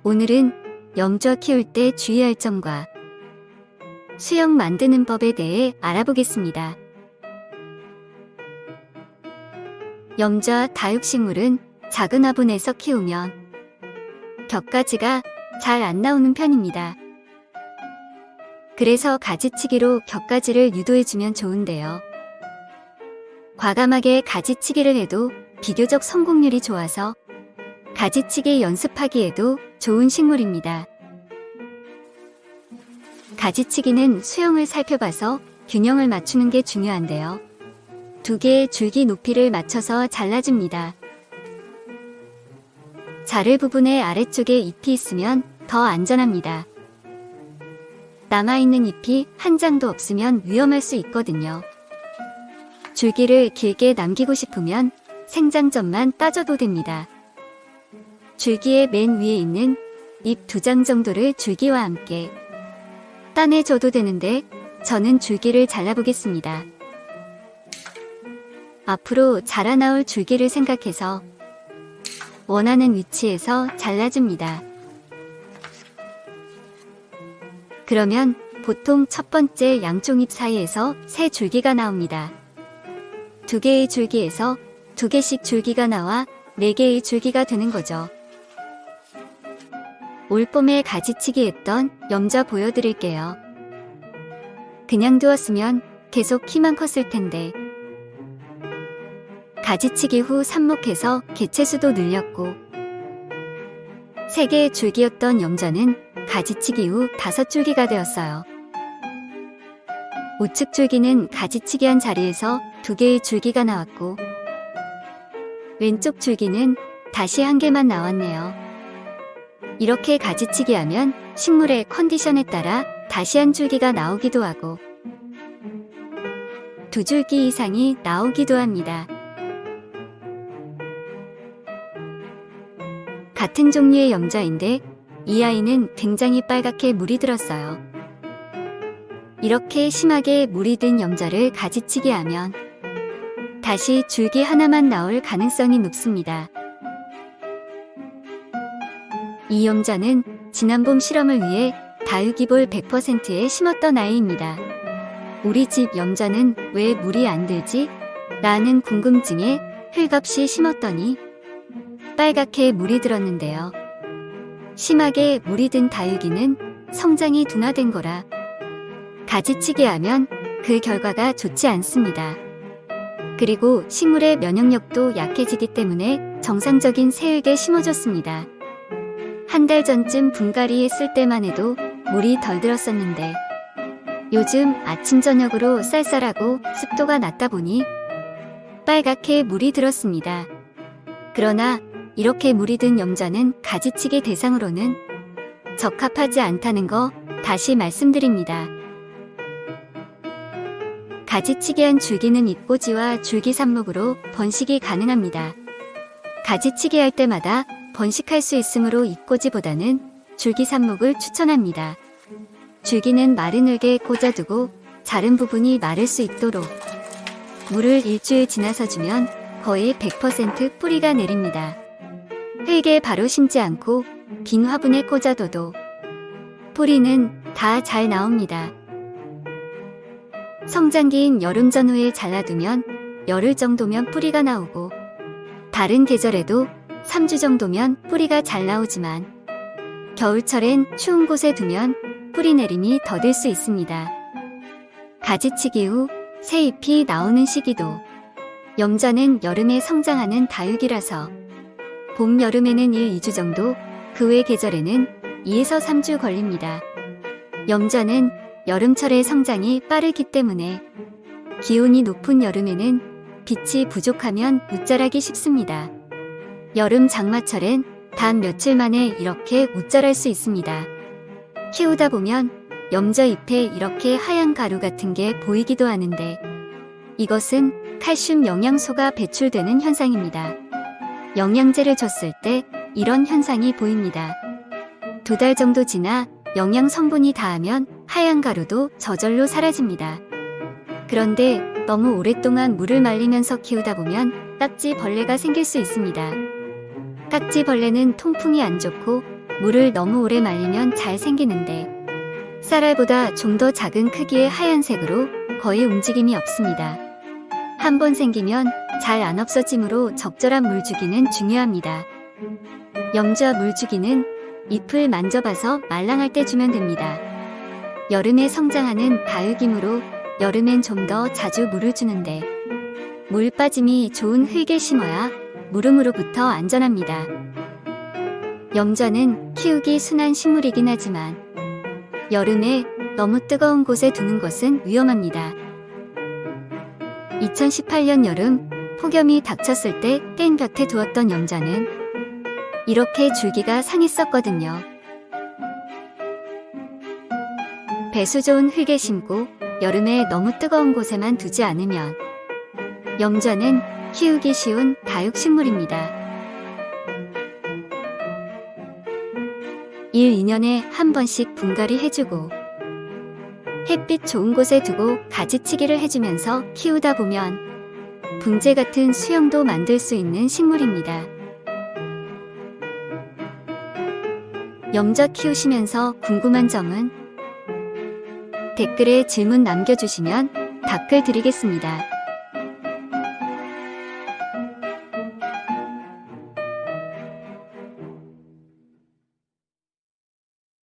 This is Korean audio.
오늘은 염좌 키울 때 주의할 점과 수영 만드는 법에 대해 알아보겠습니다. 염좌 다육식물은 작은 화분에서 키우면 격가지가 잘 안 나오는 편입니다. 그래서 가지치기로 격가지를 유도해주면 좋은데요. 과감하게 가지치기를 해도 비교적 성공률이 좋아서 가지치기 연습하기에도 좋은 식물입니다. 가지치기는 수영을 살펴봐서 균형을 맞추는 게 중요한데요. 두 개의 줄기 높이를 맞춰서 잘라줍니다. 자를 부분의 아래쪽에 잎이 있으면 더 안전합니다. 남아있는 잎이 한 장도 없으면 위험할 수 있거든요. 줄기를 길게 남기고 싶으면 생장점만 따줘도 됩니다. 줄기의 맨 위에 있는 잎 2장 정도를 줄기와 함께 따내줘도 되는데 저는 줄기를 잘라보겠습니다. 앞으로 자라나올 줄기를 생각해서 원하는 위치에서 잘라줍니다. 그러면 보통 첫 번째 양쪽잎 사이에서 세 줄기가 나옵니다. 2개의 줄기에서 2개씩 줄기가 나와 4개의 줄기가 되는 거죠. 올봄에 가지치기 했던 염좌 보여드릴게요. 그냥 두었으면 계속 키만 컸을 텐데 가지치기 후 삽목해서 개체수도 늘렸고 3개의 줄기였던 염좌는 가지치기 후 5줄기가 되었어요. 우측 줄기는 가지치기한 자리에서 2개의 줄기가 나왔고 왼쪽 줄기는 다시 1개만 나왔네요. 이렇게 가지치기 하면 식물의 컨디션에 따라 다시 한 줄기가 나오기도 하고 2줄기 이상이 나오기도 합니다. 같은 종류의 염좌인데 이 아이는 굉장히 빨갛게 물이 들었어요. 이렇게 심하게 물이 든 염좌를 가지치기 하면 다시 줄기 하나만 나올 가능성이 높습니다. 이 염좌는 지난봄 실험을 위해 다육이볼 100%에 심었던 아이입니다. 우리 집 염좌는 왜 물이 안 들지? 라는 궁금증에 흙 없이 심었더니 빨갛게 물이 들었는데요. 심하게 물이 든 다육이는 성장이 둔화된 거라 가지치기 하면 그 결과가 좋지 않습니다. 그리고 식물의 면역력도 약해지기 때문에 정상적인 새흙에 심어줬습니다. 한 달 전쯤 분갈이 했을 때만 해도 물이 덜 들었었는데 요즘 아침 저녁으로 쌀쌀하고 습도가 낮다 보니 빨갛게 물이 들었습니다. 그러나 이렇게 물이 든 염좌는 가지치기 대상으로는 적합하지 않다는 거 다시 말씀드립니다. 가지치기한 줄기는 잎꽂이와 줄기 삽목으로 번식이 가능합니다. 가지치기 할 때마다 번식할 수 있으므로 잎꽂이보다는 줄기 삽목을 추천합니다. 줄기는 마른 흙에 꽂아두고 자른 부분이 마를 수 있도록 물을 일주일 지나서 주면 거의 100% 뿌리가 내립니다. 흙에 바로 심지 않고 빈 화분에 꽂아둬도 뿌리는 다 잘 나옵니다. 성장기인 여름 전후에 잘라두면 열흘 정도면 뿌리가 나오고 다른 계절에도 3주 정도면 뿌리가 잘 나오지만 겨울철엔 추운 곳에 두면 뿌리 내림이 더딜 수 있습니다. 가지치기 후 새 잎이 나오는 시기도 염좌는 여름에 성장하는 다육이라서 봄, 여름에는 1, 2주 정도, 그 외 계절에는 2에서 3주 걸립니다. 염좌는 여름철에 성장이 빠르기 때문에 기온이 높은 여름에는 빛이 부족하면 웃자라기 쉽습니다. 여름 장마철엔 단 며칠 만에 이렇게 웃자랄 수 있습니다. 키우다 보면 염좌 잎에 이렇게 하얀 가루 같은 게 보이기도 하는데 이것은 칼슘 영양소가 배출되는 현상입니다. 영양제를 줬을 때 이런 현상이 보입니다. 2달 정도 지나 영양 성분이 닿으면 하얀 가루도 저절로 사라집니다. 그런데 너무 오랫동안 물을 말리면서 키우다 보면 딱지 벌레가 생길 수 있습니다. 딱지 벌레는 통풍이 안 좋고 물을 너무 오래 말리면 잘 생기는데 쌀알보다 좀 더 작은 크기의 하얀색으로 거의 움직임이 없습니다. 한 번 생기면 잘 안 없어지므로 적절한 물주기는 중요합니다. 염자 물주기는 잎을 만져봐서 말랑할 때 주면 됩니다. 여름에 성장하는 다육이므로 여름엔 좀 더 자주 물을 주는데 물 빠짐이 좋은 흙에 심어야 물음으로부터 안전합니다. 염자는 키우기 순한 식물이긴 하지만 여름에 너무 뜨거운 곳에 두는 것은 위험합니다. 2018년 여름 폭염이 닥쳤을 때 땡 곁에 두었던 염자는 이렇게 줄기가 상했었거든요. 배수 좋은 흙에 심고 여름에 너무 뜨거운 곳에만 두지 않으면 염자는 키우기 쉬운 다육식물입니다. 1, 2년에 한 번씩 분갈이 해주고 햇빛 좋은 곳에 두고 가지치기를 해주면서 키우다 보면 붕재 같은 수영도 만들 수 있는 식물입니다. 염자 키우시면서 궁금한 점은 댓글에 질문 남겨주시면 답글 드리겠습니다.